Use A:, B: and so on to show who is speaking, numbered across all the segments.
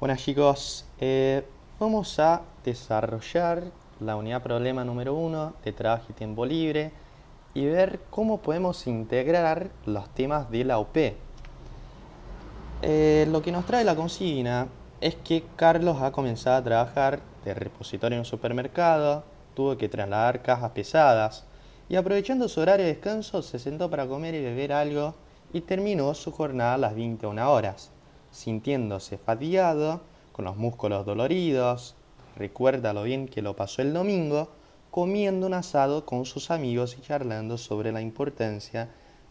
A: Buenas chicos, vamos a desarrollar la unidad problema número 1 de trabajo y tiempo libre y ver cómo podemos integrar los temas de la UP. Lo que nos trae la consigna es que Carlos ha comenzado a trabajar de repositorio en un supermercado, tuvo que trasladar cajas pesadas y aprovechando su horario de descanso se sentó para comer y beber algo y terminó su jornada a las 21 horas, sintiéndose fatigado, con los músculos doloridos, recuerda lo bien que lo pasó el domingo, comiendo un asado con sus amigos y charlando sobre la importancia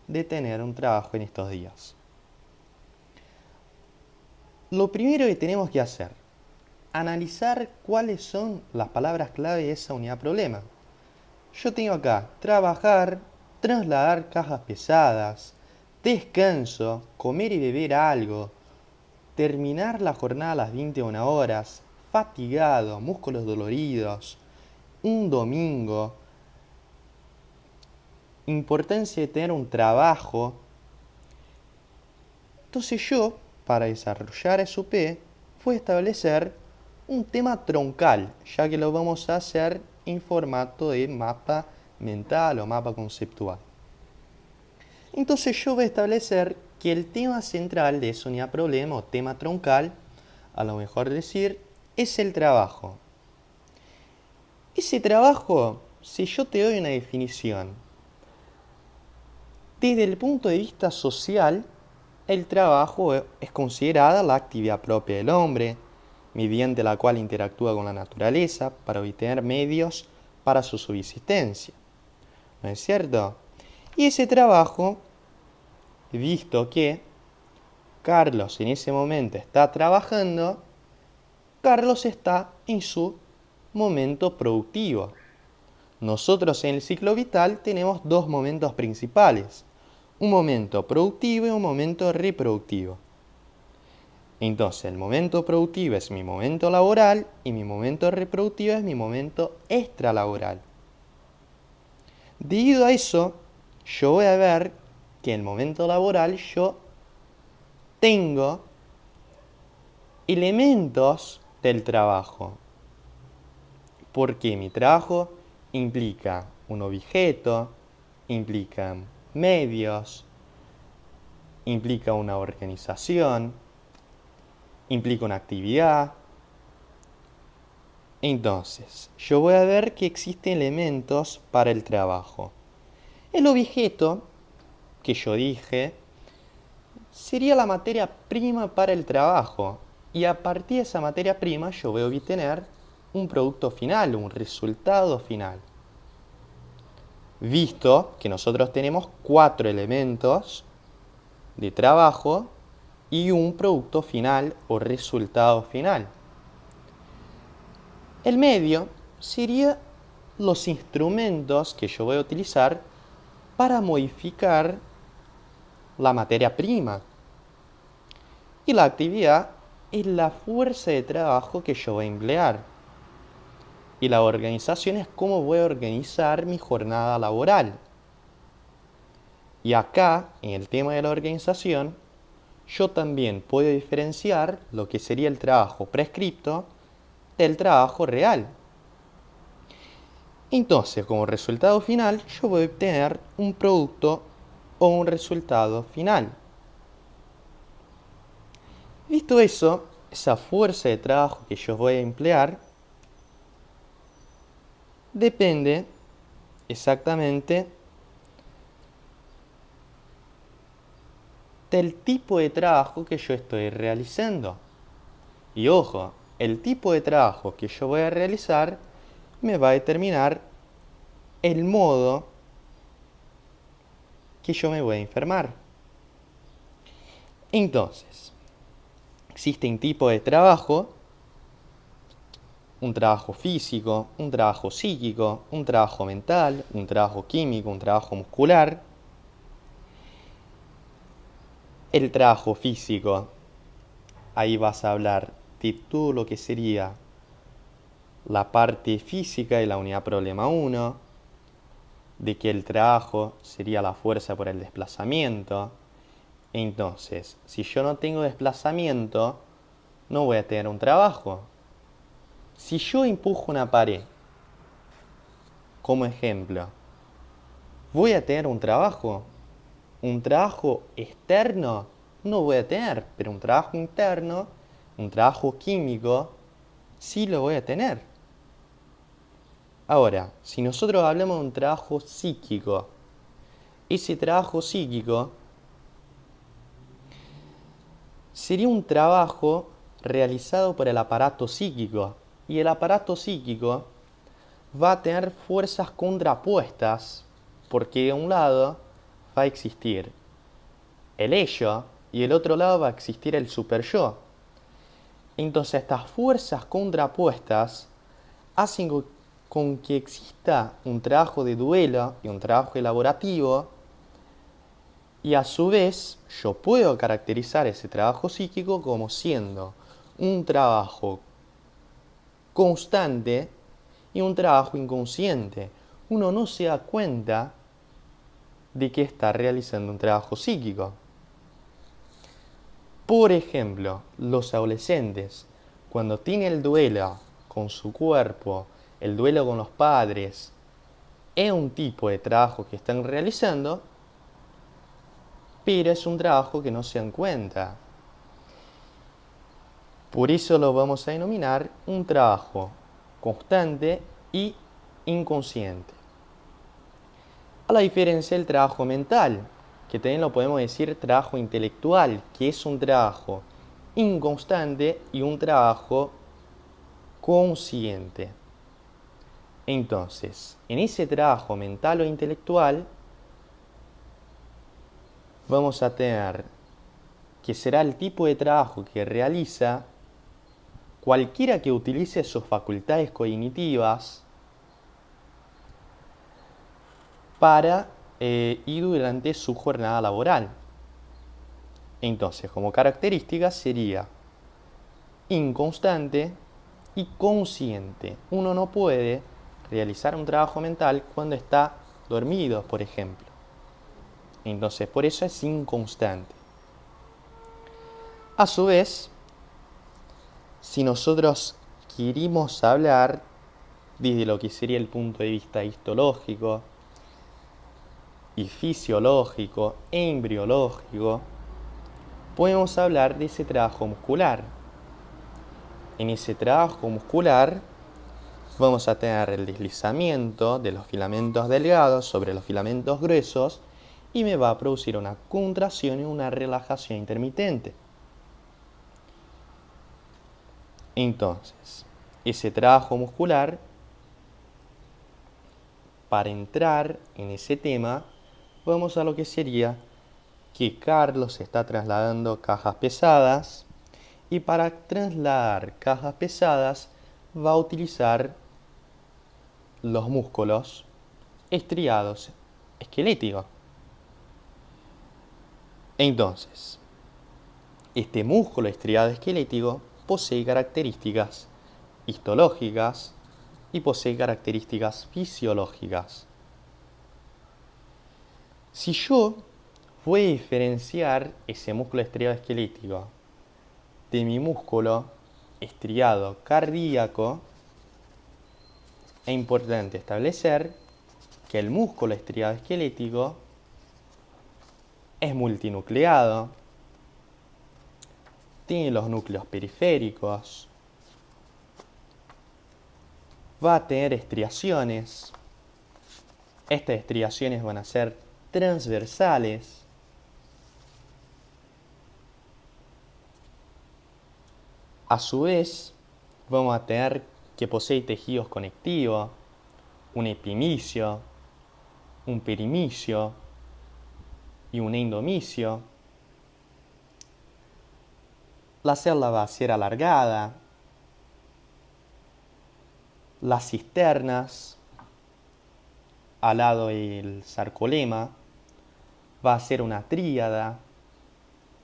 A: de tener un trabajo en estos días. Lo primero que tenemos que hacer, analizar cuáles son las palabras clave de esa unidad problema. Yo tengo acá trabajar, trasladar cajas pesadas, descanso, comer y beber algo, terminar la jornada a las 21 horas, fatigado, músculos doloridos, un domingo, importancia de tener un trabajo. Entonces yo, para desarrollar SUP, fue establecer un tema troncal, ya que lo vamos a hacer en formato de mapa mental o mapa conceptual. Entonces yo voy a establecer que el tema central de esa unidad problema o tema troncal, a lo mejor decir, es el trabajo. Ese trabajo, si yo te doy una definición, desde el punto de vista social, el trabajo es considerada la actividad propia del hombre, mediante la cual interactúa con la naturaleza para obtener medios para su subsistencia. ¿No es cierto? Y ese trabajo, visto que Carlos en ese momento está trabajando, Carlos está en su momento productivo. Nosotros en el ciclo vital tenemos dos momentos principales, un momento productivo y un momento reproductivo. Entonces, el momento productivo es mi momento laboral y mi momento reproductivo es mi momento extralaboral. Debido a eso, yo voy a ver que en el momento laboral yo tengo elementos del trabajo, porque mi trabajo implica un objeto, implica medios, implica una organización, implica una actividad. Entonces, yo voy a ver que existen elementos para el trabajo. El objeto que yo dije sería la materia prima para el trabajo. Y a partir de esa materia prima yo voy a obtener un producto final, un resultado final. Visto que nosotros tenemos 4 elementos de trabajo y un producto final o resultado final. El medio sería los instrumentos que yo voy a utilizar para modificar la materia prima. Y la actividad es la fuerza de trabajo que yo voy a emplear. Y la organización es cómo voy a organizar mi jornada laboral. Y acá, en el tema de la organización, yo también puedo diferenciar lo que sería el trabajo prescripto del trabajo real. Entonces, como resultado final, yo voy a obtener un producto o un resultado final. Visto eso, esa fuerza de trabajo que yo voy a emplear depende exactamente del tipo de trabajo que yo estoy realizando. Y ojo, el tipo de trabajo que yo voy a realizar me va a determinar el modo que yo me voy a enfermar. Entonces, existen tipos de trabajo, un trabajo físico, un trabajo psíquico, un trabajo mental, un trabajo químico, un trabajo muscular. El trabajo físico, ahí vas a hablar de todo lo que sería la parte física de la unidad problema 1, de que el trabajo sería la fuerza por el desplazamiento. Entonces, si yo no tengo desplazamiento, no voy a tener un trabajo. Si yo empujo una pared, como ejemplo, ¿voy a tener un trabajo? Un trabajo externo no voy a tener, pero un trabajo interno, un trabajo químico, sí lo voy a tener. Ahora, si nosotros hablamos de un trabajo psíquico, ese trabajo psíquico sería un trabajo realizado por el aparato psíquico. Y el aparato psíquico va a tener fuerzas contrapuestas, porque de un lado va a existir el ello y del otro lado va a existir el superyo. Entonces estas fuerzas contrapuestas hacen con que exista un trabajo de duelo y un trabajo elaborativo, y a su vez yo puedo caracterizar ese trabajo psíquico como siendo un trabajo constante y un trabajo inconsciente. Uno no se da cuenta de que está realizando un trabajo psíquico. Por ejemplo, los adolescentes, cuando tienen el duelo con su cuerpo, el duelo con los padres, es un tipo de trabajo que están realizando, pero es un trabajo que no se dan cuenta. Por eso lo vamos a denominar un trabajo constante y inconsciente. A la diferencia del trabajo mental, que también lo podemos decir trabajo intelectual, que es un trabajo inconstante y un trabajo consciente. Entonces, en ese trabajo mental o intelectual, vamos a tener que será el tipo de trabajo que realiza cualquiera que utilice sus facultades cognitivas para y durante su jornada laboral. Entonces, como característica sería inconstante y consciente. Uno no puede realizar un trabajo mental cuando está dormido, por ejemplo. Entonces, por eso es inconstante. A su vez, si nosotros queremos hablar desde lo que sería el punto de vista histológico y fisiológico e embriológico, podemos hablar de ese trabajo muscular. En ese trabajo muscular vamos a tener el deslizamiento de los filamentos delgados sobre los filamentos gruesos y me va a producir una contracción y una relajación intermitente. Entonces, ese trabajo muscular, para entrar en ese tema, vamos a lo que sería que Carlos está trasladando cajas pesadas y para trasladar cajas pesadas va a utilizar los músculos estriados esqueléticos. Entonces, este músculo estriado esquelético posee características histológicas y posee características fisiológicas. Si yo voy a diferenciar ese músculo estriado esquelético de mi músculo estriado cardíaco, es importante establecer que el músculo estriado esquelético es multinucleado, tiene los núcleos periféricos, va a tener estriaciones. Estas estriaciones van a ser transversales. A su vez, vamos a tener que posee tejidos conectivos, un epimicio, un perimicio y un endomicio. La célula va a ser alargada. Las cisternas, al lado del sarcolema, va a ser una tríada,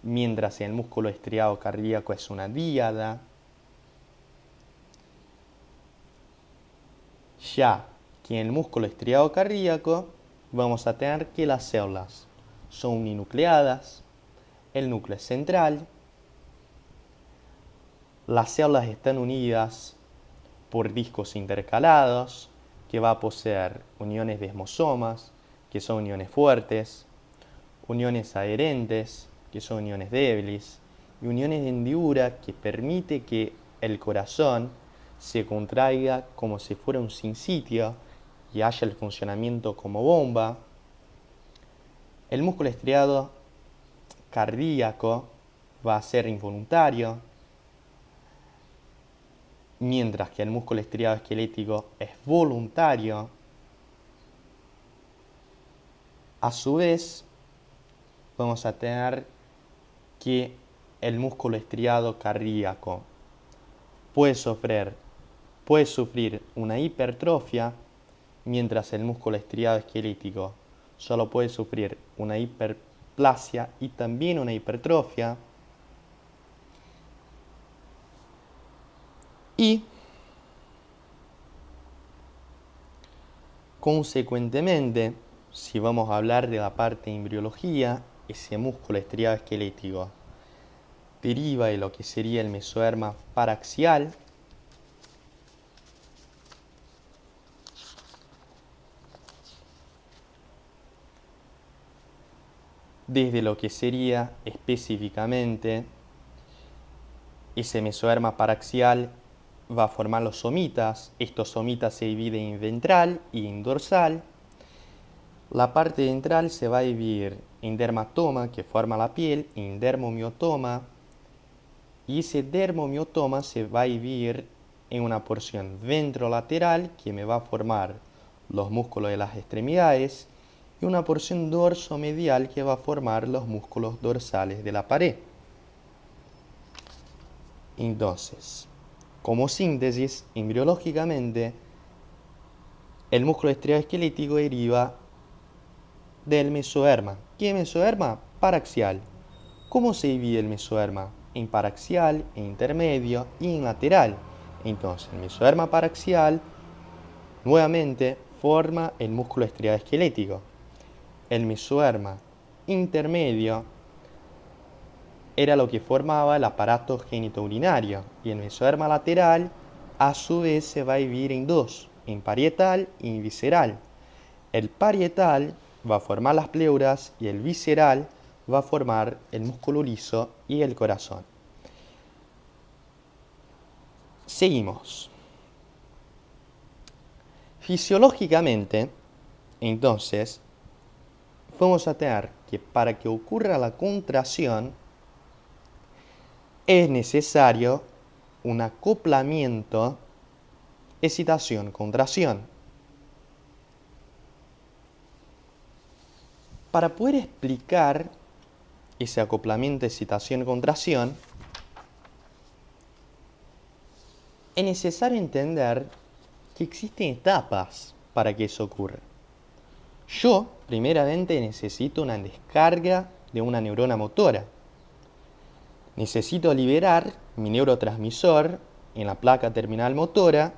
A: mientras en el músculo estriado cardíaco es una díada. Ya que en el músculo estriado cardíaco vamos a tener que las células son uninucleadas, el núcleo es central, Las células están unidas por discos intercalados, que va a poseer uniones de desmosomas, que son uniones fuertes, uniones adherentes, que son uniones débiles, y uniones de hendidura, que permite que el corazón se contraiga como si fuera un sinsitio y haya el funcionamiento como bomba. El músculo estriado cardíaco va a ser involuntario, mientras que el músculo estriado esquelético es voluntario. A su vez, vamos a tener que el músculo estriado cardíaco puede sufrir una hipertrofia, mientras el músculo estriado esquelético solo puede sufrir una hiperplasia y también una hipertrofia. Y, consecuentemente, si vamos a hablar de la parte de embriología, ese músculo estriado esquelético deriva de lo que sería el mesoderma paraxial, desde lo que sería específicamente ese mesoderma paraxial va a formar los somitas. Estos somitas se dividen en ventral y en dorsal. La parte ventral se va a dividir en dermatoma, que forma la piel, y en dermomiotoma. Y ese dermomiotoma se va a dividir en una porción ventrolateral, que me va a formar los músculos de las extremidades, y una porción dorsomedial, que va a formar los músculos dorsales de la pared. Entonces, como síntesis, embriológicamente, el músculo estriado esquelético deriva del mesoderma. ¿Qué mesoderma? Paraxial. ¿Cómo se divide el mesoderma? En paraxial, en intermedio y en lateral. Entonces, el mesoderma paraxial nuevamente forma el músculo estriado esquelético. El mesoderma intermedio era lo que formaba el aparato genitourinario, y el mesoderma lateral a su vez se va a dividir en dos, en parietal y visceral. El parietal va a formar las pleuras y el visceral va a formar el músculo liso y el corazón. Seguimos. Fisiológicamente, entonces, vamos a tener que para que ocurra la contracción es necesario un acoplamiento excitación-contracción. Para poder explicar ese acoplamiento excitación-contracción, es necesario entender que existen etapas para que eso ocurra. Yo, primeramente, necesito una descarga de una neurona motora. Necesito liberar mi neurotransmisor en la placa terminal motora.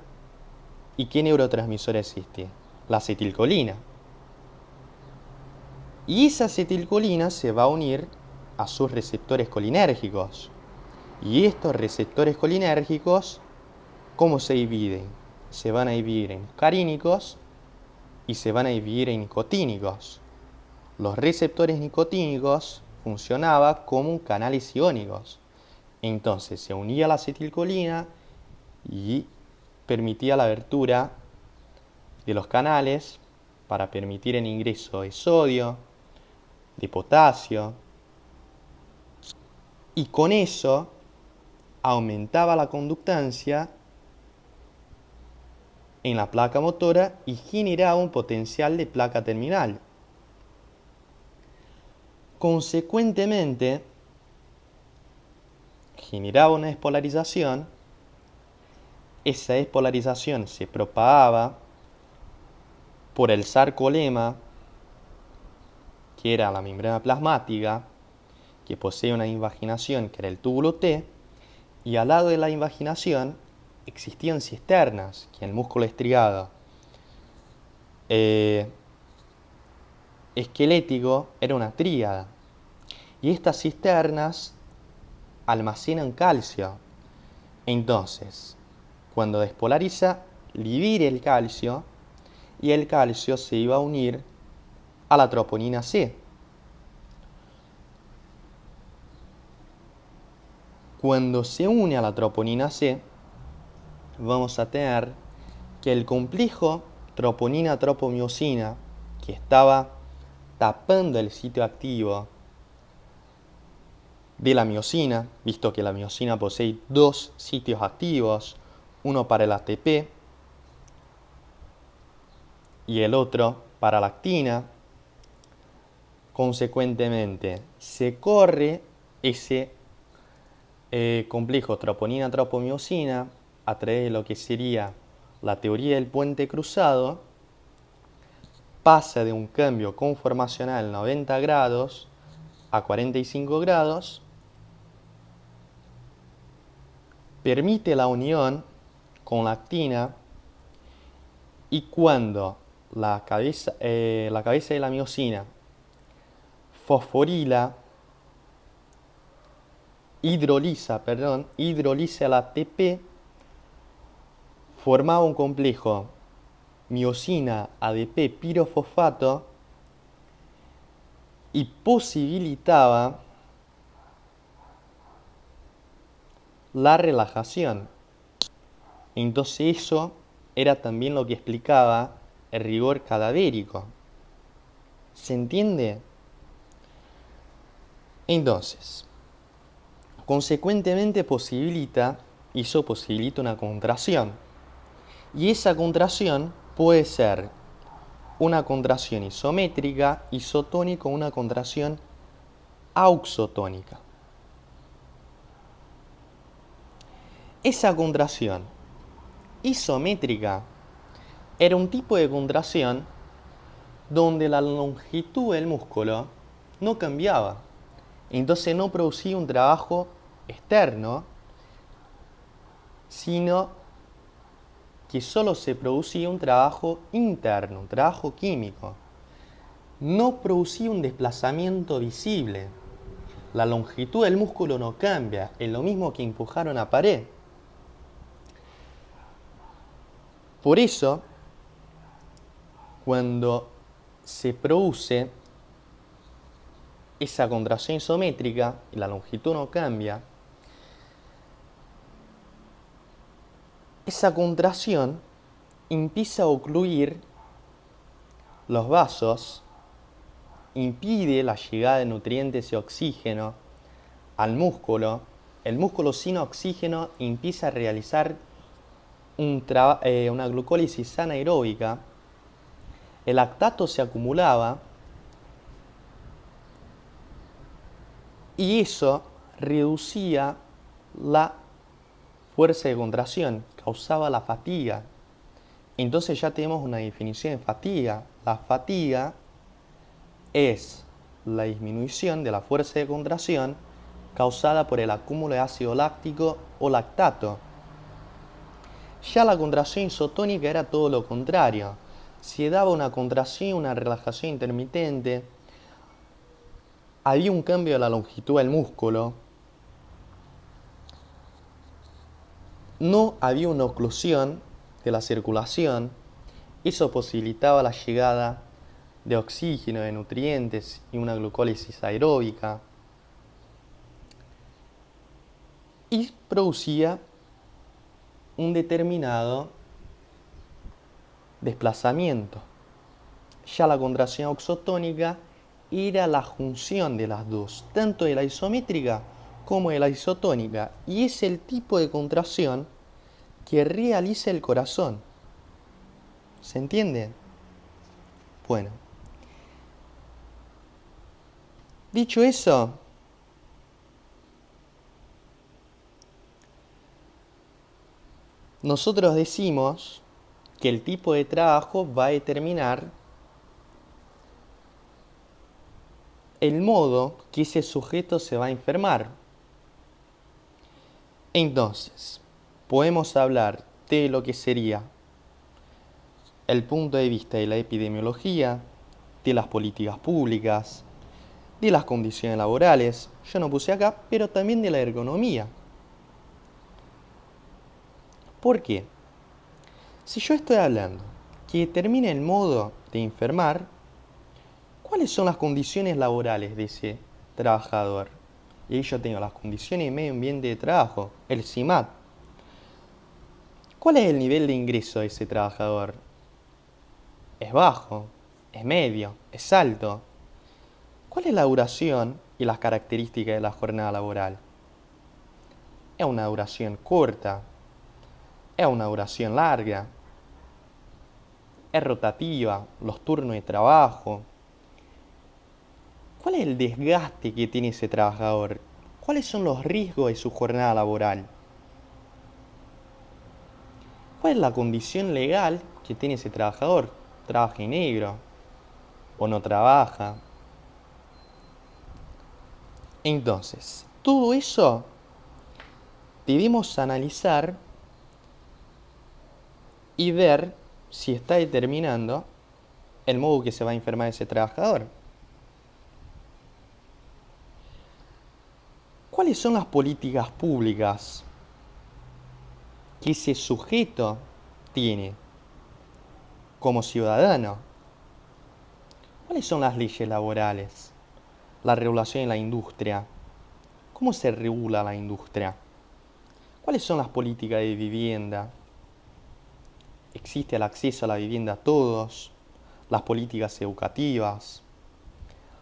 A: ¿Y qué neurotransmisor existe? La acetilcolina. Y esa acetilcolina se va a unir a sus receptores colinérgicos. Y estos receptores colinérgicos, ¿cómo se dividen? Se van a dividir en muscarínicos y se van a dividir en nicotínicos. Los receptores nicotínicos funcionaban como canales iónicos. Entonces se unía la acetilcolina y permitía la abertura de los canales para permitir el ingreso de sodio, de potasio, y con eso aumentaba la conductancia en la placa motora y generaba un potencial de placa terminal. Consecuentemente, generaba una despolarización. Esa despolarización se propagaba por el sarcolema, que era la membrana plasmática, que posee una invaginación, que era el túbulo T, y al lado de la invaginación existían cisternas, que en el músculo estriado esquelético era una tríada. Y estas cisternas almacenan calcio. Entonces, cuando despolariza, libera el calcio y el calcio se iba a unir a la troponina C. Cuando se une a la troponina C, vamos a tener que el complejo troponina-tropomiosina, que estaba tapando el sitio activo de la miosina, visto que la miosina posee dos sitios activos, uno para el ATP y el otro para la actina. Consecuentemente, se corre ese complejo troponina-tropomiosina a través de lo que sería la teoría del puente cruzado, pasa de un cambio conformacional 90 grados a 45 grados, permite la unión con la actina y cuando la cabeza de la miosina hidroliza el ATP, formaba un complejo miosina ADP pirofosfato y posibilitaba la relajación. Entonces eso era también lo que explicaba el rigor cadavérico. ¿Se entiende? Entonces, consecuentemente posibilita una contracción. Y esa contracción puede ser una contracción isométrica, isotónica o una contracción auxotónica. Esa contracción isométrica era un tipo de contracción donde la longitud del músculo no cambiaba. Entonces no producía un trabajo externo, sino que solo se producía un trabajo interno, un trabajo químico. No producía un desplazamiento visible. La longitud del músculo no cambia, es lo mismo que empujar una pared. Por eso, cuando se produce esa contracción isométrica y la longitud no cambia, esa contracción empieza a ocluir los vasos, impide la llegada de nutrientes y oxígeno al músculo. El músculo sin oxígeno empieza a realizar una glucólisis anaeróbica. El lactato se acumulaba y eso reducía la fuerza de contracción, causaba la fatiga. Entonces ya tenemos una definición de fatiga. La fatiga es la disminución de la fuerza de contracción causada por el acúmulo de ácido láctico o lactato. Ya la contracción isotónica era todo lo contrario. Se daba una contracción, una relajación intermitente, había un cambio de la longitud del músculo, no había una oclusión de la circulación, eso posibilitaba la llegada de oxígeno, de nutrientes y una glucólisis aeróbica, y producía un determinado desplazamiento. Ya la contracción auxotónica era la junción de las dos, tanto de la isométrica como de la isotónica, y es el tipo de contracción que realiza el corazón. ¿Se entiende? Bueno. Dicho eso, nosotros decimos que el tipo de trabajo va a determinar el modo que ese sujeto se va a enfermar. Entonces, podemos hablar de lo que sería el punto de vista de la epidemiología, de las políticas públicas, de las condiciones laborales, yo no puse acá, pero también de la ergonomía. ¿Por qué? Si yo estoy hablando que determina el modo de enfermar, ¿cuáles son las condiciones laborales de ese trabajador? Y ahí yo tengo las condiciones de medio ambiente de trabajo, el CIMAT. ¿Cuál es el nivel de ingreso de ese trabajador? ¿Es bajo? ¿Es medio? ¿Es alto? ¿Cuál es la duración y las características de la jornada laboral? ¿Es una duración corta? ¿Es una duración larga? ¿Es rotativa? ¿Los turnos de trabajo? ¿Cuál es el desgaste que tiene ese trabajador? ¿Cuáles son los riesgos de su jornada laboral? ¿Cuál es la condición legal que tiene ese trabajador? ¿Trabaja en negro? ¿O no trabaja? Entonces, todo eso debemos analizar y ver si está determinando el modo que se va a enfermar ese trabajador. ¿Cuáles son las políticas públicas que ese sujeto tiene como ciudadano? ¿Cuáles son las leyes laborales? La regulación de la industria. ¿Cómo se regula la industria? ¿Cuáles son las políticas de vivienda? ¿Existe el acceso a la vivienda a todos? Las políticas educativas,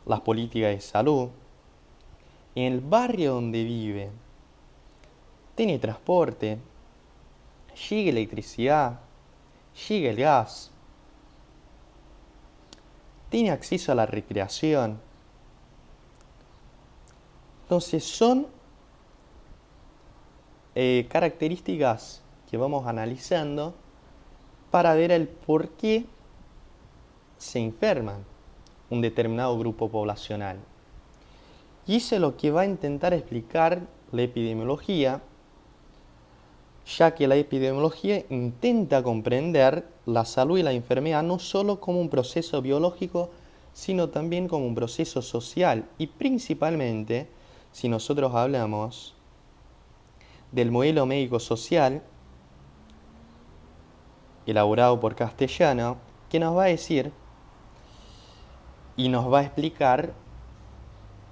A: las políticas de salud. En el barrio donde vive, ¿tiene transporte? ¿Llega electricidad? ¿Llega el gas? ¿Tiene acceso a la recreación? Entonces son características que vamos analizando para ver el por qué se enferman un determinado grupo poblacional. Y eso es lo que va a intentar explicar la epidemiología, ya que la epidemiología intenta comprender la salud y la enfermedad no solo como un proceso biológico, sino también como un proceso social. Y principalmente, si nosotros hablamos del modelo médico-social, elaborado por Castellano, que nos va a decir y nos va a explicar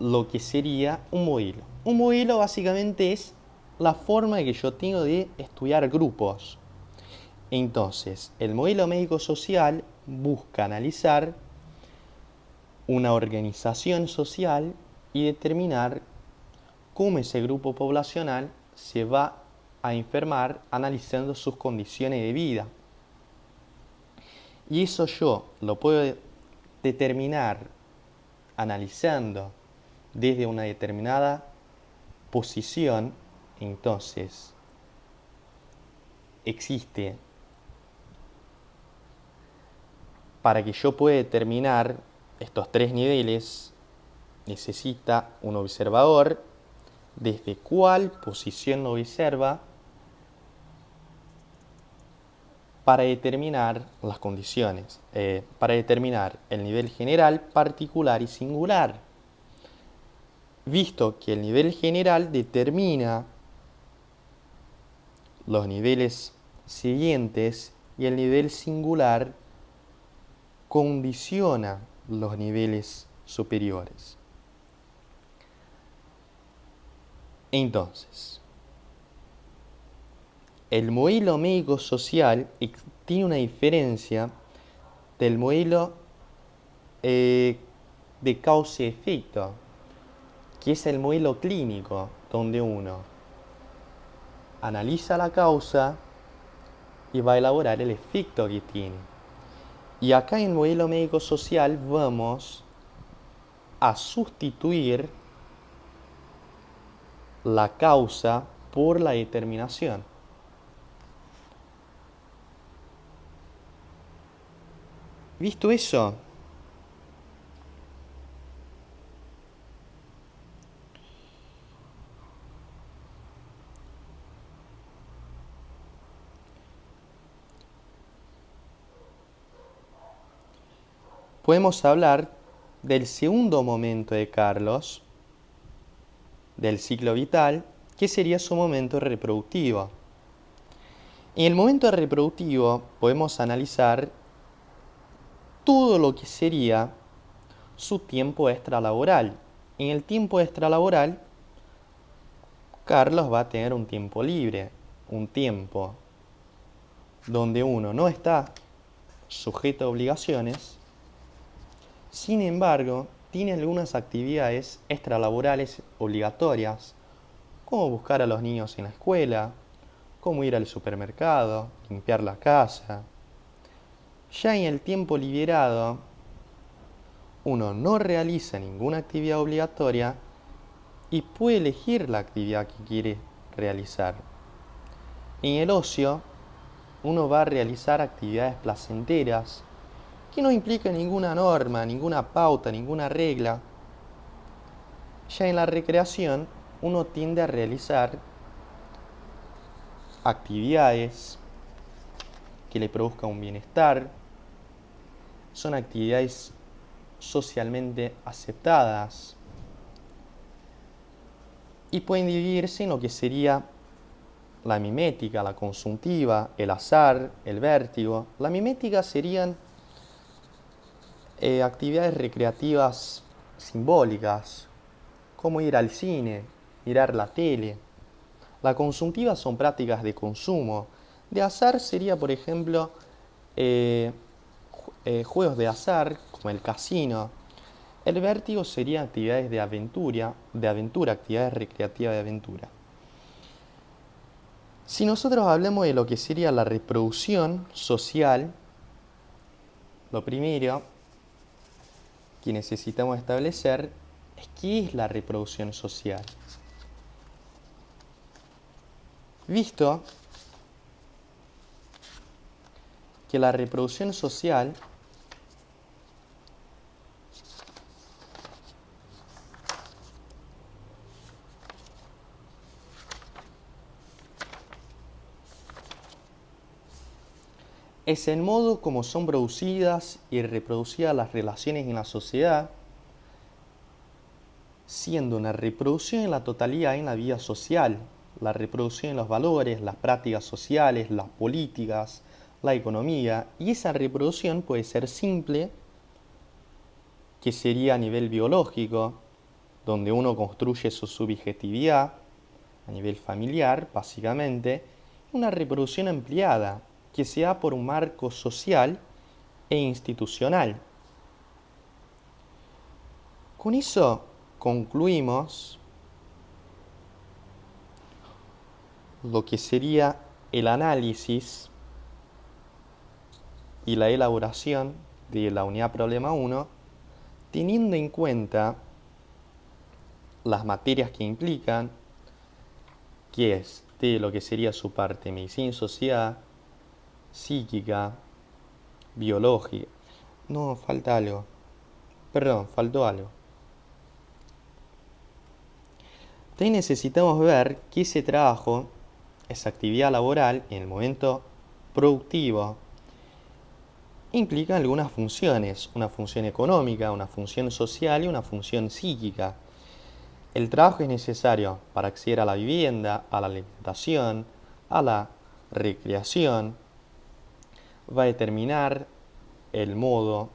A: lo que sería un modelo. Un modelo básicamente es la forma que yo tengo de estudiar grupos. Entonces, el modelo médico-social busca analizar una organización social y determinar cómo ese grupo poblacional se va a enfermar analizando sus condiciones de vida. Y eso yo lo puedo determinar analizando desde una determinada posición. Entonces, existe, para que yo pueda determinar estos tres niveles, necesita un observador, desde cuál posición lo observa, para determinar las condiciones, para determinar el nivel general, particular y singular. Visto que el nivel general determina los niveles siguientes y el nivel singular condiciona los niveles superiores. Entonces, el modelo médico-social tiene una diferencia del modelo de causa-efecto, que es el modelo clínico, donde uno analiza la causa y va a elaborar el efecto que tiene. Y acá en el modelo médico-social vamos a sustituir la causa por la determinación. ¿Visto eso? Podemos hablar del segundo momento de Carlos, del ciclo vital, que sería su momento reproductivo. En el momento reproductivo podemos analizar todo lo que sería su tiempo extralaboral. En el tiempo extralaboral, Carlos va a tener un tiempo libre, un tiempo donde uno no está sujeto a obligaciones. Sin embargo, tiene algunas actividades extralaborales obligatorias, como buscar a los niños en la escuela, como ir al supermercado, limpiar la casa. Ya en el tiempo liberado, uno no realiza ninguna actividad obligatoria y puede elegir la actividad que quiere realizar. En el ocio, uno va a realizar actividades placenteras que no implican ninguna norma, ninguna pauta, ninguna regla. Ya en la recreación, uno tiende a realizar actividades que le produzcan un bienestar. Son actividades socialmente aceptadas y pueden dividirse en lo que sería la mimética, la consuntiva, el azar, el vértigo. La mimética serían actividades recreativas simbólicas, como ir al cine, mirar la tele. La consuntiva son prácticas de consumo. De azar sería, por ejemplo, juegos de azar, como el casino. El vértigo sería actividades de aventura, actividades recreativas de aventura. Si nosotros hablamos de lo que sería la reproducción social, lo primero que necesitamos establecer es qué es la reproducción social. Visto que la reproducción social es el modo como son producidas y reproducidas las relaciones en la sociedad, siendo una reproducción en la totalidad en la vida social, la reproducción en los valores, las prácticas sociales, las políticas, la economía, y esa reproducción puede ser simple, que sería a nivel biológico, donde uno construye su subjetividad, a nivel familiar, básicamente, una reproducción ampliada, que se da por un marco social e institucional. Con eso concluimos lo que sería el análisis y la elaboración de la unidad problema 1, teniendo en cuenta las materias que implican, que es de lo que sería su parte medicina y sociedad, psíquica, biológica. No, falta algo. Perdón, faltó algo. Entonces necesitamos ver que ese trabajo, esa actividad laboral, en el momento productivo, implica algunas funciones, una función económica, una función social y una función psíquica. El trabajo es necesario para acceder a la vivienda, a la alimentación, a la recreación. Va a determinar el modo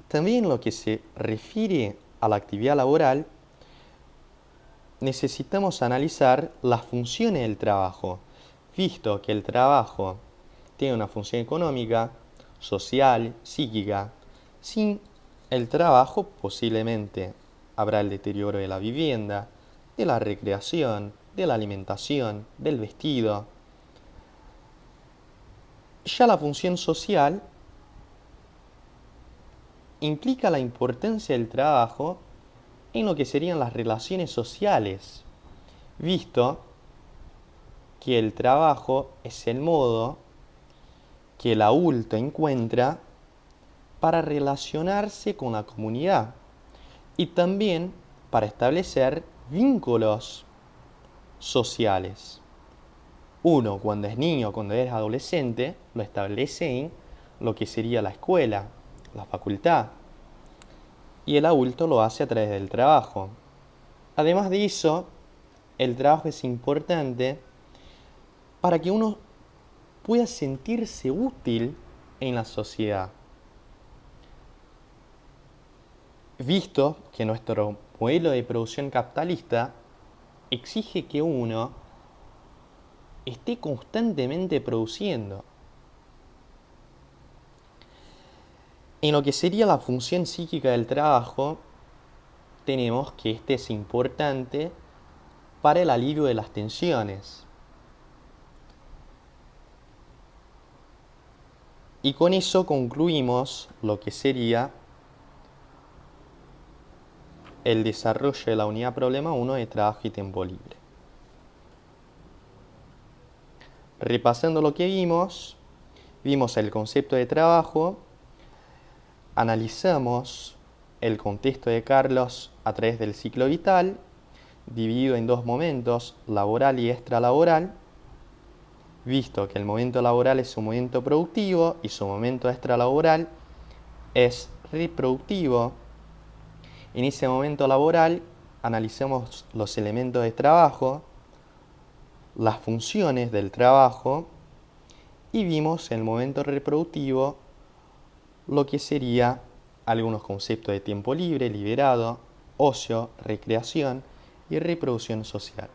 A: también en lo que se refiere a la actividad laboral, necesitamos analizar las funciones del trabajo, visto que el trabajo tiene una función económica, social, psíquica. Sin el trabajo posiblemente habrá el deterioro de la vivienda, de la recreación, de la alimentación, del vestido. Ya la función social implica la importancia del trabajo en lo que serían las relaciones sociales, visto que el trabajo es el modo que el adulto encuentra para relacionarse con la comunidad y también para establecer vínculos sociales. Uno, cuando es niño, cuando es adolescente, lo establece en lo que sería la escuela, la facultad. y el adulto lo hace a través del trabajo. Además de eso, el trabajo es importante para que uno pueda sentirse útil en la sociedad. Visto que nuestro modelo de producción capitalista exige que uno esté constantemente produciendo. En lo que sería la función psíquica del trabajo, tenemos que este es importante para el alivio de las tensiones. Y con eso concluimos lo que sería el desarrollo de la unidad problema 1 de trabajo y tiempo libre. Repasando lo que vimos el concepto de trabajo, analizamos el contexto de Carlos a través del ciclo vital, dividido en dos momentos, laboral y extralaboral, visto que el momento laboral es su momento productivo y su momento extralaboral es reproductivo. En ese momento laboral analizamos los elementos de trabajo, las funciones del trabajo y vimos en el momento reproductivo lo que sería algunos conceptos de tiempo libre, liberado, ocio, recreación y reproducción social.